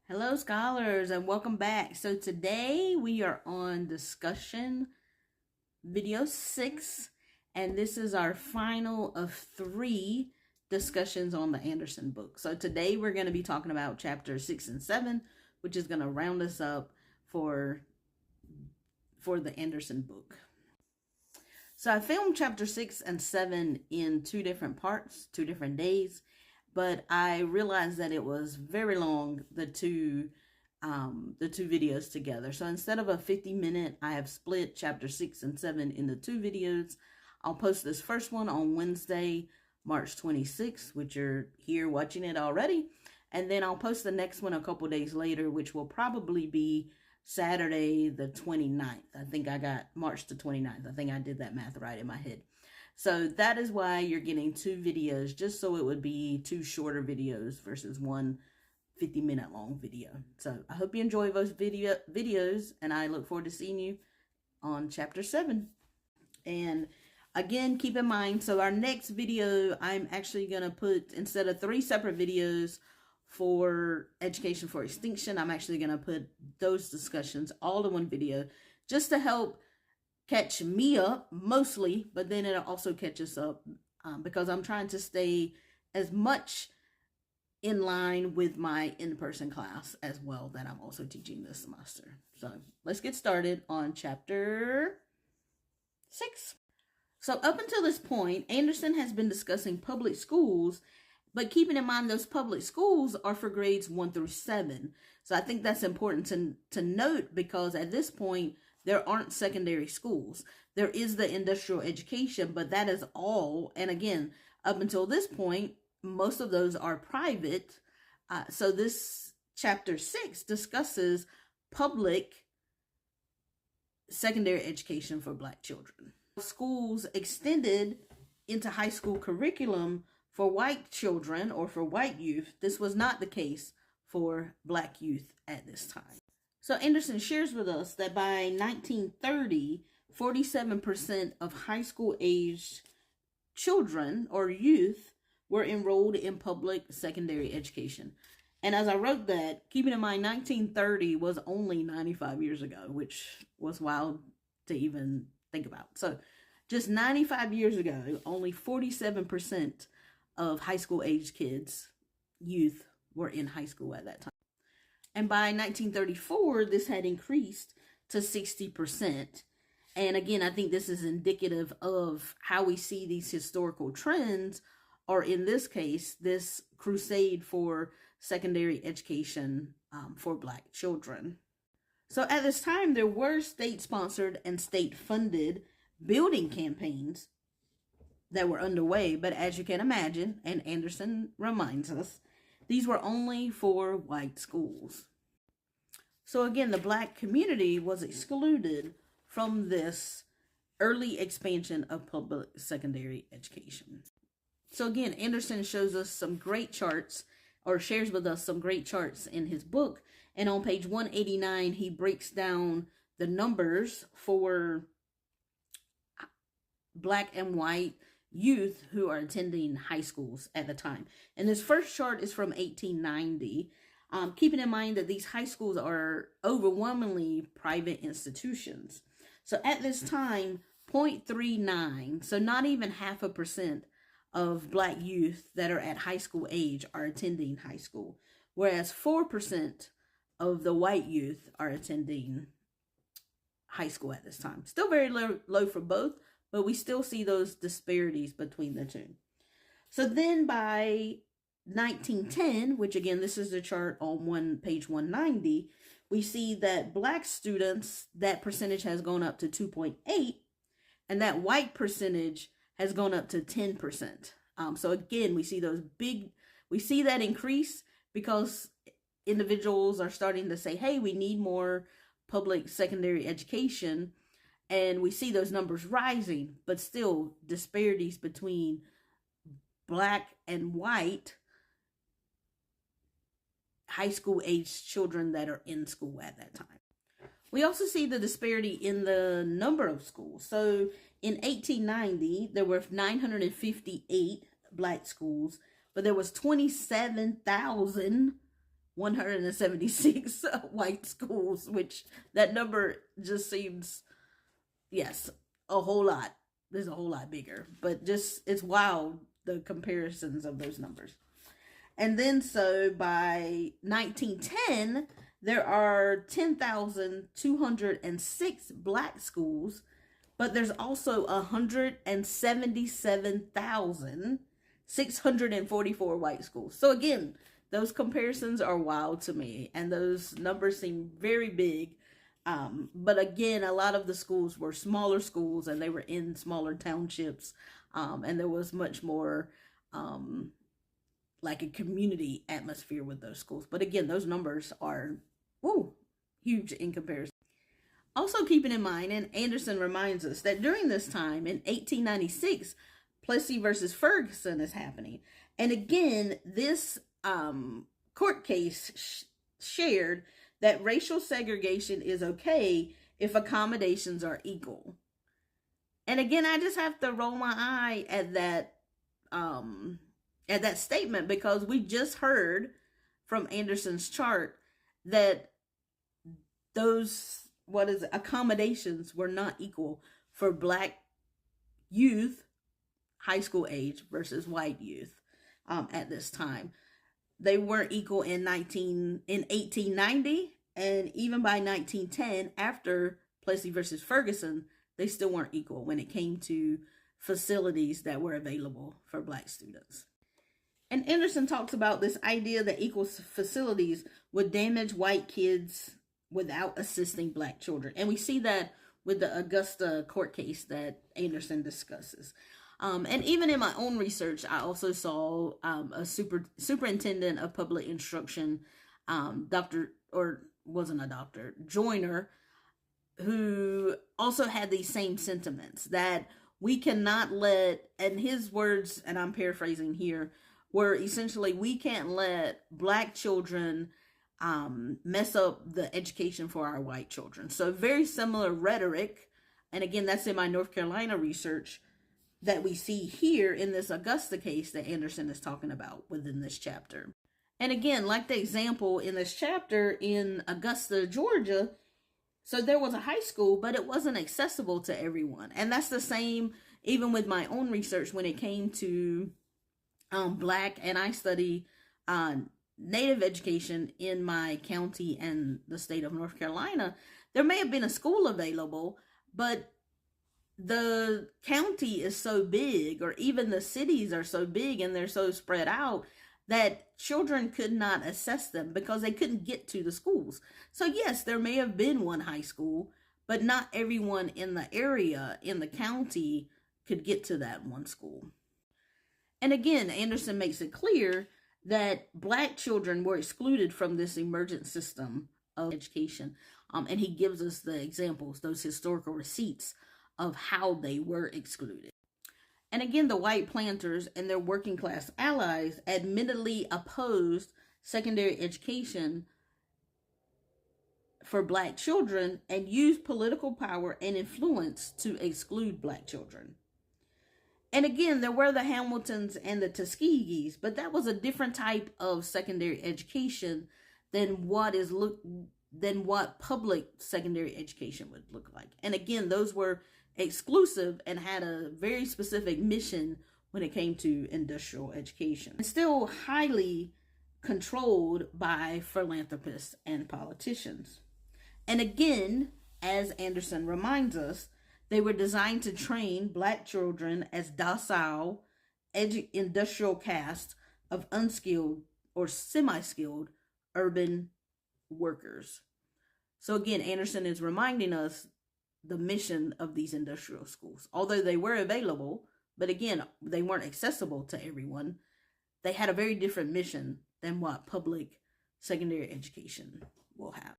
Hello, scholars, and welcome back. So today we are on discussion video 6, and this is our final of 3 discussions on the Anderson book. So today we're going to be talking about chapter 6 and 7, which is going to round us up for the Anderson book. So I filmed chapter 6 and 7 in 2 different parts, 2 different days. But I realized that it was very long, the two videos together. So instead of a 50-minute, I have split chapter 6 and 7 into 2 videos. I'll post this first one on Wednesday, March 26th, which you're here watching it already. And then I'll post the next one a couple days later, which will probably be Saturday the 29th. I think I got March the 29th. I think I did that math right in my head. So that is why you're getting 2 videos, just so it would be 2 shorter videos versus one 50-minute long video. So I hope you enjoy those videos, and I look forward to seeing you on chapter 7. And again, keep in mind, so our next video, I'm actually going to put, instead of 3 separate videos for Education for Extinction, I'm actually going to put those discussions all in one video, just to help catch me up mostly, but then it'll also catch us up because I'm trying to stay as much in line with my in-person class as well that I'm also teaching this semester. So let's get started on chapter 6. So up until this point, Anderson has been discussing public schools, but keeping in mind those public schools are for grades 1 through 7. So I think that's important to note, because at this point, there aren't secondary schools. There is the industrial education, but that is all. And again, up until this point, most of those are private. So this chapter 6 discusses public secondary education for Black children. Schools extended into high school curriculum for white children or for white youth. This was not the case for Black youth at this time. So Anderson shares with us that by 1930, 47% of high school aged children or youth were enrolled in public secondary education. And as I wrote that, keeping in mind 1930 was only 95 years ago, which was wild to even think about. So just 95 years ago, only 47% of high school aged kids, youth, were in high school at that time. And by 1934, this had increased to 60%. And again, I think this is indicative of how we see these historical trends, or in this case, this crusade for secondary education for Black children. So at this time, there were state-sponsored and state-funded building campaigns that were underway. But as you can imagine, and Anderson reminds us, these were only for white schools. So again, the Black community was excluded from this early expansion of public secondary education. So again, Anderson shows us some great charts, or shares with us some great charts in his book. And on page 189, he breaks down the numbers for Black and white youth who are attending high schools at the time. And this first chart is from 1890, keeping in mind that these high schools are overwhelmingly private institutions. So at this time, 0.39, so not even 0.5% of Black youth that are at high school age are attending high school, whereas 4% of the white youth are attending high school at this time. Still very low for both, but we still see those disparities between the two. So then by 1910, which again, this is the chart on page 190, we see that Black students, that percentage has gone up to 2.8, and that white percentage has gone up to 10%. So again, we see that increase because individuals are starting to say, hey, we need more public secondary education. And we see those numbers rising, but still disparities between Black and white high school aged children that are in school at that time. We also see the disparity in the number of schools. So in 1890, there were 958 Black schools, but there was 27,000 176 white schools, which that number just seems, yes, a whole lot. There's a whole lot bigger, but just it's wild, the comparisons of those numbers. And then so by 1910, there are 10,206 black schools, but there's also 177,644 white schools. So again, those comparisons are wild to me, and those numbers seem very big. But again, a lot of the schools were smaller schools, and they were in smaller townships, and there was much more like a community atmosphere with those schools. But again, those numbers are huge in comparison. Also keeping in mind, and Anderson reminds us, that during this time in 1896, Plessy versus Ferguson is happening. And again, this court case shared that racial segregation is okay if accommodations are equal. And again, I just have to roll my eye at that statement, because we just heard from Anderson's chart that those accommodations were not equal for black youth, high school age, versus white youth at this time. They weren't equal in 1890, and even by 1910, after Plessy versus Ferguson, they still weren't equal when it came to facilities that were available for black students. And Anderson talks about this idea that equal facilities would damage white kids without assisting black children. And we see that with the Augusta court case that Anderson discusses. And even in my own research, I also saw a superintendent of public instruction, Joyner, who also had these same sentiments, that we cannot let, and his words, and I'm paraphrasing here, were essentially, we can't let black children mess up the education for our white children. So very similar rhetoric, and again, that's in my North Carolina research, that we see here in this Augusta case that Anderson is talking about within this chapter. And again, like the example in this chapter in Augusta, Georgia, so there was a high school, but it wasn't accessible to everyone. And that's the same even with my own research when it came to black, and I study Native education in my county and the state of North Carolina. There may have been a school available, but the county is so big, or even the cities are so big and they're so spread out, that children could not access them because they couldn't get to the schools. So yes, there may have been one high school, but not everyone in the area, in the county, could get to that one school. And again, Anderson makes it clear that black children were excluded from this emergent system of education. And he gives us the examples, those historical receipts of how they were excluded. And again, the white planters and their working class allies admittedly opposed secondary education for black children and used political power and influence to exclude black children. And again, there were the Hamiltons and the Tuskegees, but that was a different type of secondary education than what public secondary education would look like. And again, those were exclusive and had a very specific mission when it came to industrial education. And still highly controlled by philanthropists and politicians. And again, as Anderson reminds us, they were designed to train black children as docile, industrial caste of unskilled or semi-skilled urban workers. So again, Anderson is reminding us the mission of these industrial schools. Although they were available, but again, they weren't accessible to everyone. They had a very different mission than what public secondary education will have.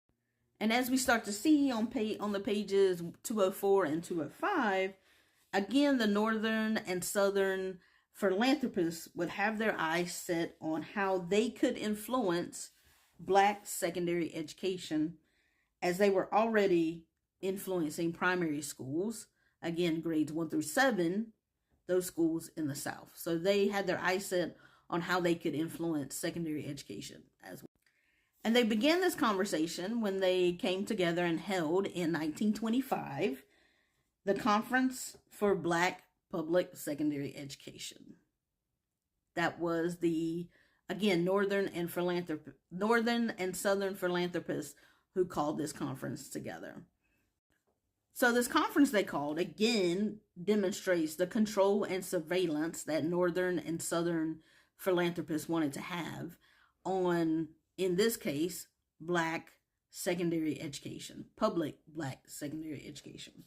And as we start to see on the pages 204 and 205, again, the northern and southern philanthropists would have their eyes set on how they could influence black secondary education, as they were already influencing primary schools, again, grades 1 through 7, those schools in the South. So they had their eyes set on how they could influence secondary education as well. And they began this conversation when they came together and held in 1925 the Conference for Black Public Secondary Education. That was the, again, Northern and Southern philanthropists who called this conference together. So this conference they called, again, demonstrates the control and surveillance that Northern and Southern philanthropists wanted to have on, in this case, Black secondary education, public Black secondary education.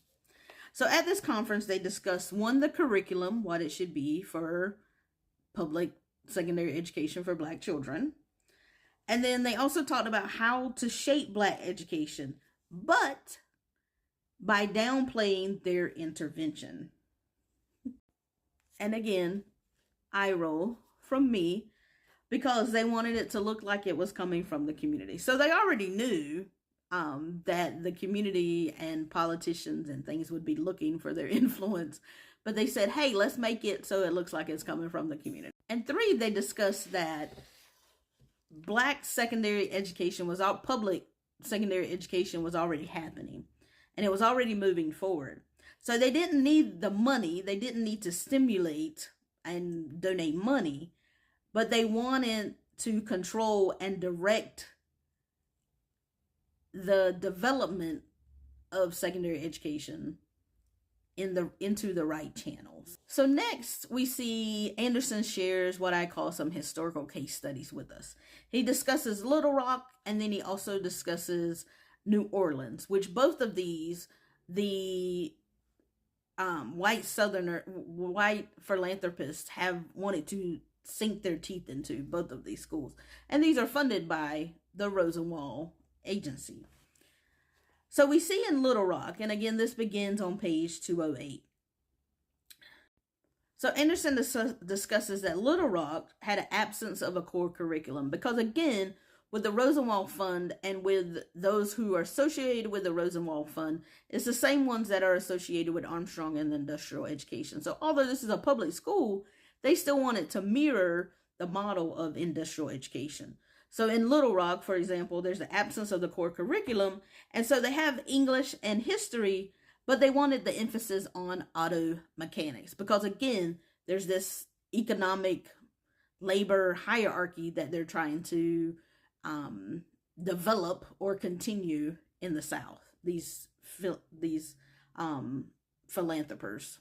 So at this conference, they discussed, one, the curriculum, what it should be for public secondary education for Black children. And then they also talked about how to shape Black education, but by downplaying their intervention. And again, eye roll from me, because they wanted it to look like it was coming from the community. So they already knew that the community and politicians and things would be looking for their influence. But they said, hey, let's make it so it looks like it's coming from the community. And 3, they discussed that Black secondary education was all, public secondary education was already happening. And it was already moving forward. So they didn't need the money. They didn't need to stimulate and donate money. But they wanted to control and direct the development of secondary education into the right channels. So next we see Anderson shares what I call some historical case studies with us. He discusses Little Rock, and then he also discusses New Orleans, which both of these, the white philanthropists have wanted to sink their teeth into, both of these schools. And these are funded by the Rosenwald Agency. So we see in Little Rock, and again, this begins on page 208. So Anderson discusses that Little Rock had an absence of a core curriculum because, again, with the Rosenwald Fund and with those who are associated with the Rosenwald Fund, it's the same ones that are associated with Armstrong and industrial education. So although this is a public school, they still wanted to mirror the model of industrial education. So in Little Rock, for example, there's the absence of the core curriculum. And so they have English and history, but they wanted the emphasis on auto mechanics because, again, there's this economic labor hierarchy that they're trying to develop or continue in the South. These philanthropers.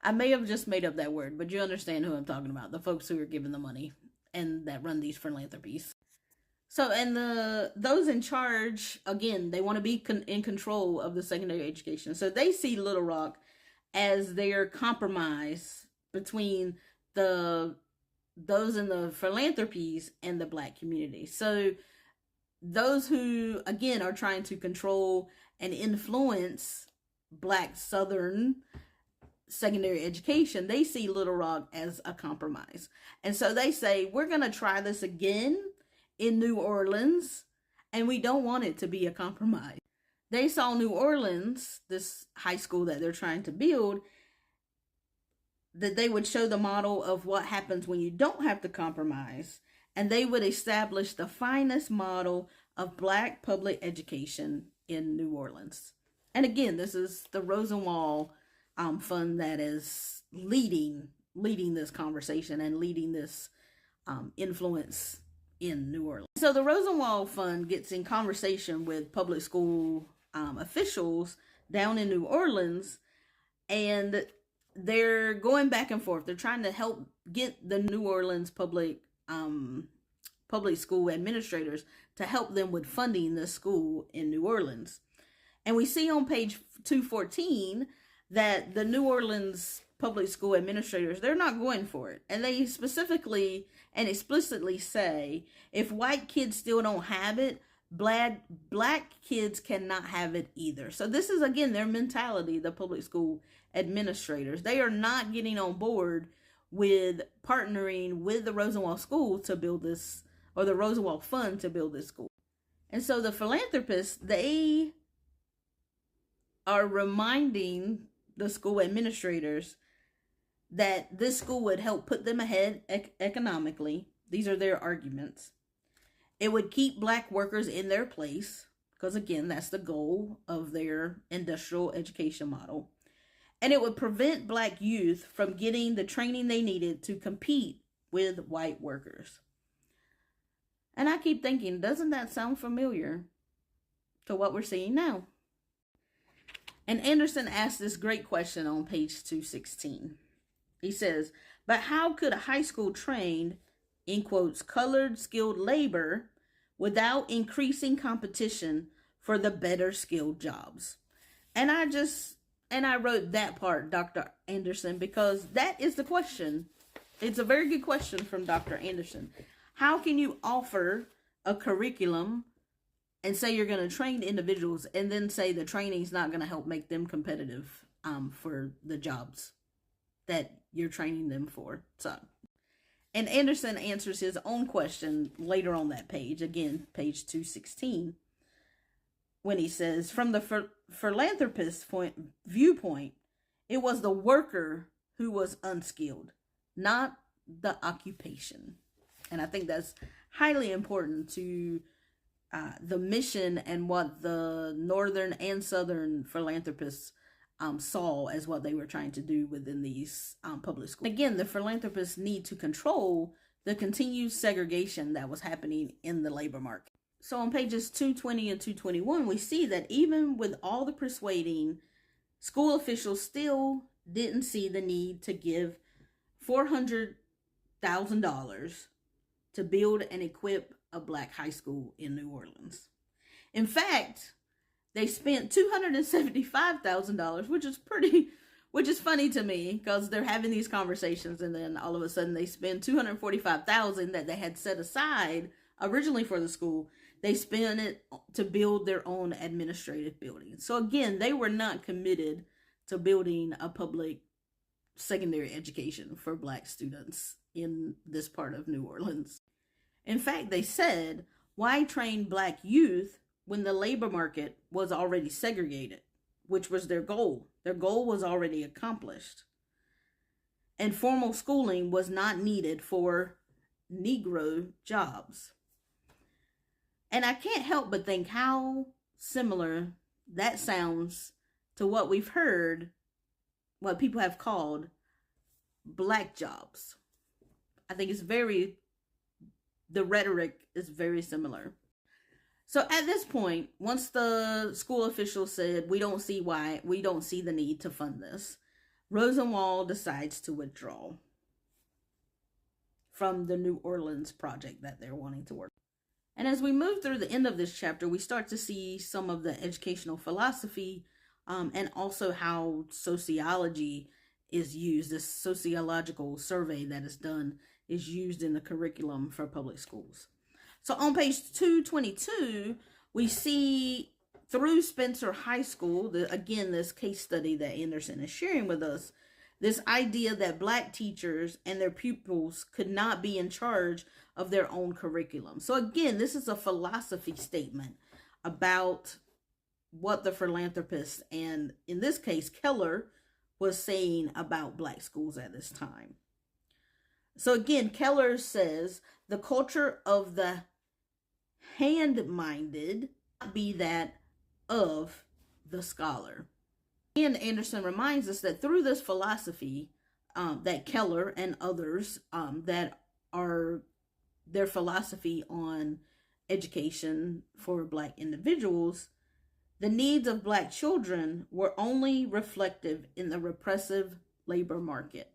I may have just made up that word, but you understand who I'm talking about. The folks who are giving the money and that run these philanthropies. So, and those in charge, again, they want to be in control of the secondary education. So they see Little Rock as their compromise between those in the philanthropies and the Black community. So those who, again, are trying to control and influence Black Southern secondary education, they see Little Rock as a compromise. And so they say, we're going to try this again in New Orleans, and we don't want it to be a compromise. They saw New Orleans, this high school that they're trying to build, that they would show the model of what happens when you don't have to compromise, and they would establish the finest model of Black public education in New Orleans. And again, this is the Rosenwald Fund that is leading this conversation and leading this influence in New Orleans. So the Rosenwald Fund gets in conversation with public school officials down in New Orleans, and they're going back and forth. They're trying to help get the New Orleans public school administrators to help them with funding the school in New Orleans. And we see on page 214 that the New Orleans public school administrators, they're not going for it. And they specifically and explicitly say, if white kids still don't have it, Black kids cannot have it either. So this is, again, their mentality, the public school administrators. They are not getting on board with partnering with the Rosenwald School to build this, or the Rosenwald Fund to build this school. And so the philanthropists, they are reminding the school administrators that this school would help put them ahead economically. These are their arguments. It would keep black workers in their place, because again, that's the goal of their industrial education model. And it would prevent black youth from getting the training they needed to compete with white workers. And I keep thinking, doesn't that sound familiar to what we're seeing now? And Anderson asked this great question on page 216. He says, but how could a high school trained, in quotes, colored skilled labor without increasing competition for the better skilled jobs? And I wrote that part, Dr. Anderson, because that is the question. It's a very good question from Dr. Anderson. How can you offer a curriculum and say you're going to train individuals and then say the training is not going to help make them competitive for the jobs that you're training them for? So, and Anderson answers his own question later on that page, again, page 216, when he says, from the philanthropist's viewpoint, it was the worker who was unskilled, not the occupation. And I think that's highly important to the mission and what the northern and southern philanthropists saw as what they were trying to do within these public schools. Again, the philanthropists need to control the continued segregation that was happening in the labor market. So on pages 220 and 221, we see that even with all the persuading, school officials still didn't see the need to give $400,000 to build and equip a black high school in New Orleans. In fact, they spent $275,000, which is funny to me, because they're having these conversations and then all of a sudden they spend $245,000 that they had set aside originally for the school. They spent it to build their own administrative building. So again, they were not committed to building a public secondary education for black students in this part of New Orleans. In fact, they said, why train black youth when the labor market was already segregated, which was their goal. Their goal was already accomplished. And formal schooling was not needed for Negro jobs. And I can't help but think how similar that sounds to what we've heard, what people have called black jobs. I think the rhetoric is very similar. So at this point, once the school officials said, we don't see the need to fund this, Rosenwald decides to withdraw from the New Orleans project that they're wanting to work. And as we move through the end of this chapter, we start to see some of the educational philosophy and also how sociology is used. This sociological survey that is done is used in the curriculum for public schools. So on page 222, we see through Spencer High School, again, this case study that Anderson is sharing with us, this idea that black teachers and their pupils could not be in charge of their own curriculum. So again, this is a philosophy statement about what the philanthropists, and in this case, Keller, was saying about black schools at this time. So again, Keller says the culture of the hand-minded be that of the scholar. And Anderson reminds us that through this philosophy that Keller and others that are their philosophy on education for black individuals, the needs of black children were only reflective in the repressive labor market.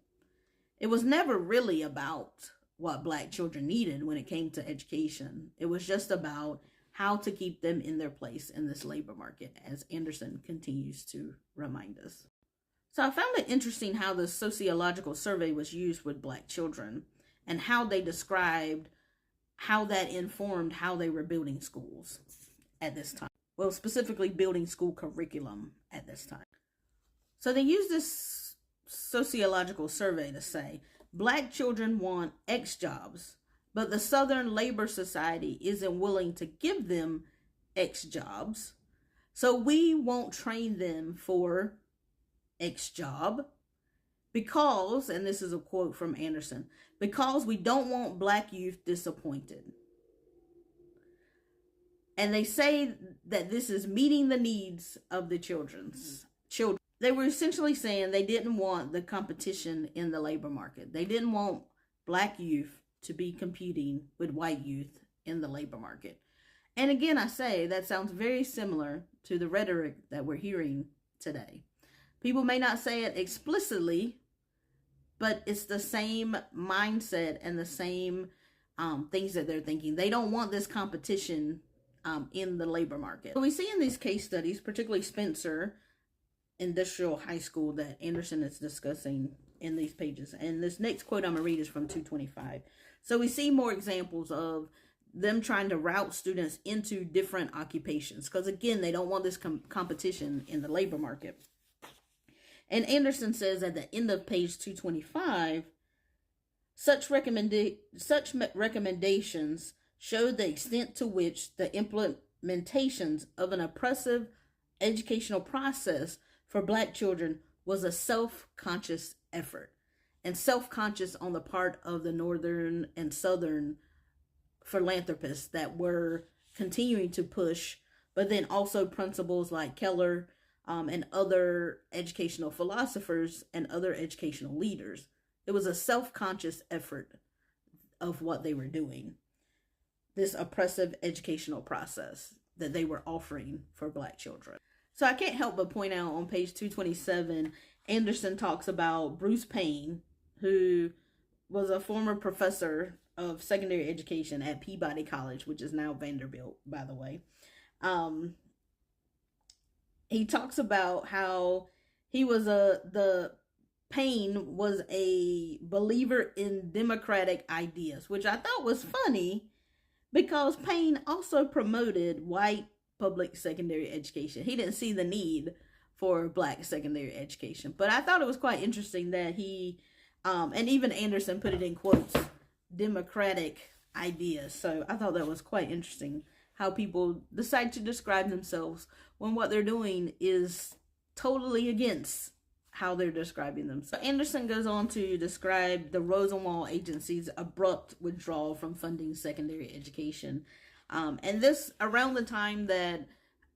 It was never really about what black children needed when it came to education. It was just about how to keep them in their place in this labor market, as Anderson continues to remind us. So I found it interesting how the sociological survey was used with black children and how they described how that informed how they were building schools at this time. Well, specifically building school curriculum at this time. So they used this sociological survey to say, black children want X jobs, but the Southern Labor Society isn't willing to give them X jobs. So we won't train them for X job because, and this is a quote from Anderson, because we don't want black youth disappointed. And they say that this is meeting the needs of the children. They were essentially saying they didn't want the competition in the labor market. They didn't want black youth to be competing with white youth in the labor market. And again, I say that sounds very similar to the rhetoric that we're hearing today. People may not say it explicitly, but it's the same mindset and the same things that they're thinking. They don't want this competition in the labor market. So we see in these case studies, particularly Spencer Industrial High School that Anderson is discussing in these pages. And this next quote I'm going to read is from 225. So we see more examples of them trying to route students into different occupations. Because again, they don't want this competition in the labor market. And Anderson says at the end of page 225, such recommendations showed the extent to which the implementations of an oppressive educational process for black children was a self-conscious effort, and self-conscious on the part of the Northern and Southern philanthropists that were continuing to push, but then also principles like Keller and other educational philosophers and other educational leaders. It was a self-conscious effort of what they were doing. This oppressive educational process that they were offering for black children. So I can't help but point out on page 227, Anderson talks about Bruce Payne, who was a former professor of secondary education at Peabody College, which is now Vanderbilt, by the way. He talks about how he was Payne was a believer in democratic ideas, which I thought was funny, because Payne also promoted white public secondary education. He didn't see the need for black secondary education. But I thought it was quite interesting that he, and even Anderson put it in quotes, democratic ideas. So I thought that was quite interesting how people decide to describe themselves when what they're doing is totally against how they're describing themselves. So Anderson goes on to describe the Rosenwald Agency's abrupt withdrawal from funding secondary education. And this around the time that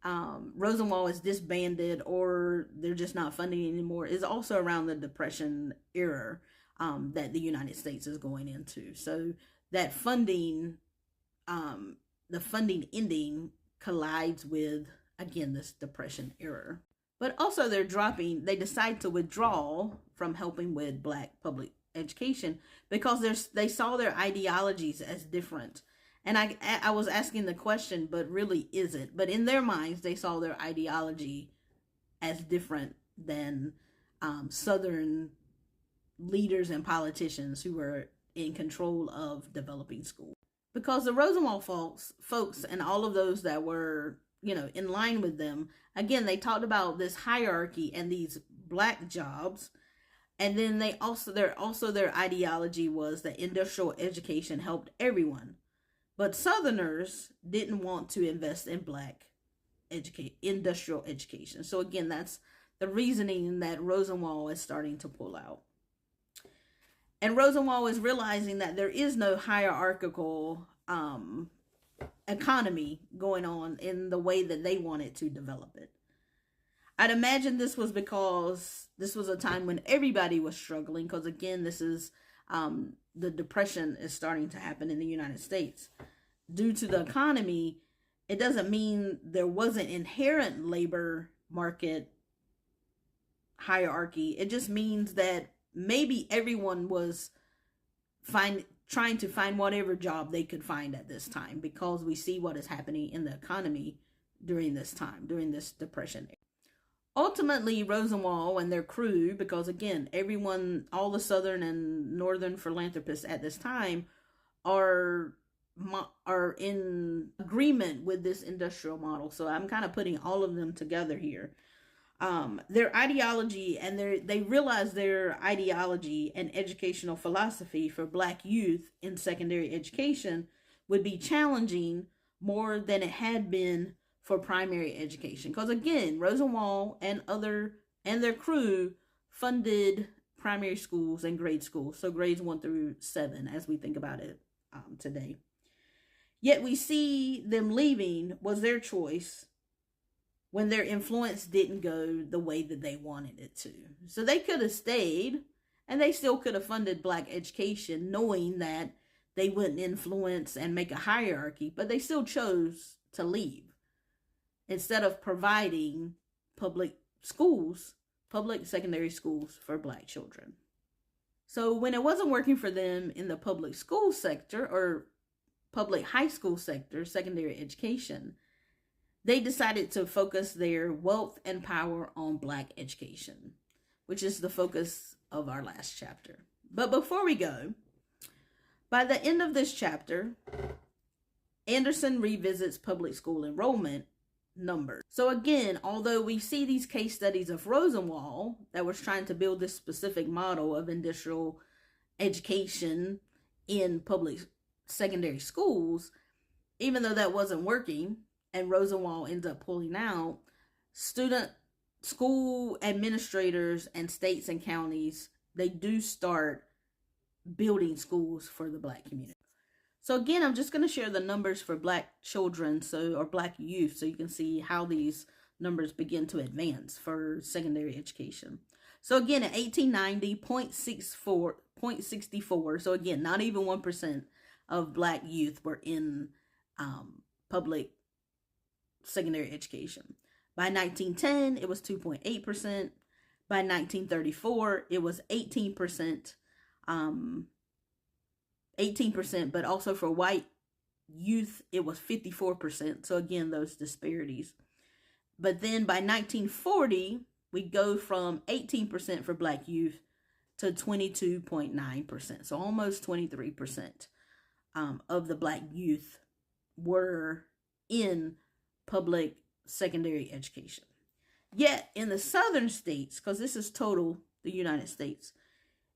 Rosenwald is disbanded or they're just not funding anymore is also around the Depression era that the United States is going into. So that funding, the funding ending collides with, again, this Depression era. But also they decide to withdraw from helping with black public education because they saw their ideologies as different. And I was asking the question, but really is it? But in their minds, they saw their ideology as different than Southern leaders and politicians who were in control of developing schools. Because the Rosenwald folks and all of those that were, in line with them, again, they talked about this hierarchy and these black jobs. And then their ideology was that industrial education helped everyone. But Southerners didn't want to invest in black industrial education. So again, that's the reasoning that Rosenwald is starting to pull out. And Rosenwald is realizing that there is no hierarchical economy going on in the way that they wanted to develop it. I'd imagine this was because this was a time when everybody was struggling, because again, this is the Depression is starting to happen in the United States. Due to the economy, it doesn't mean there wasn't inherent labor market hierarchy. It just means that maybe everyone was trying to find whatever job they could find at this time, because we see what is happening in the economy during this time, during this Depression. Ultimately, Rosenwald and their crew, because again, everyone, all the Southern and Northern philanthropists at this time are in agreement with this industrial model. So I'm kind of putting all of them together here. Their ideology and they realize their ideology and educational philosophy for black youth in secondary education would be challenging more than it had been for primary education. Because again, Rosenwald and their crew funded primary schools and grade schools. So grades 1 through 7, as we think about it today. Yet we see them leaving was their choice when their influence didn't go the way that they wanted it to. So they could have stayed, and they still could have funded black education, knowing that they wouldn't influence and make a hierarchy, but they still chose to leave instead of providing public schools, public secondary schools for black children. So when it wasn't working for them in the public school sector or public high school sector, secondary education, they decided to focus their wealth and power on black education, which is the focus of our last chapter. But before we go, by the end of this chapter, Anderson revisits public school enrollment numbers. So again, although we see these case studies of Rosenwald that was trying to build this specific model of industrial education in public secondary schools, even though that wasn't working and Rosenwald ends up pulling out, school administrators and states and counties, they do start building schools for the black community. So again, I'm just going to share the numbers for black children, or black youth, so you can see how these numbers begin to advance for secondary education. So again, in 1890, 0.64, so again, not even 1% of black youth were in public secondary education. By 1910, it was 2.8%. By 1934, it was 18%. 18%, but also for white youth, it was 54%. So again, those disparities. But then by 1940, we go from 18% for black youth to 22.9%. So almost 23% of the black youth were in public secondary education. Yet in the southern states, because this is total the United States,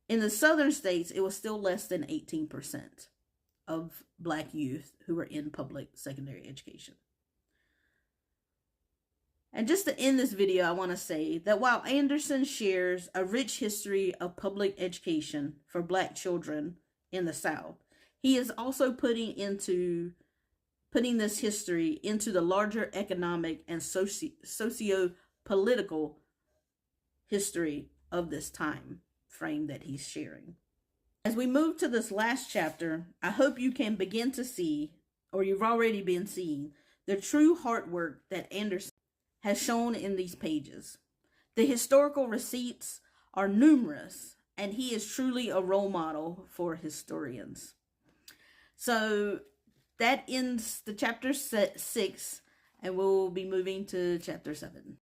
in the southern states, it was still less than 18% of black youth who were in public secondary education. And just to end this video, I want to say that while Anderson shares a rich history of public education for black children in the South, he is also putting this history into the larger economic and socio-political history of this time frame that he's sharing. As we move to this last chapter, I hope you can begin to see, or you've already been seeing, the true hard work that Anderson has shown in these pages. The historical receipts are numerous, and he is truly a role model for historians. So that ends the chapter 6, and we'll be moving to chapter 7.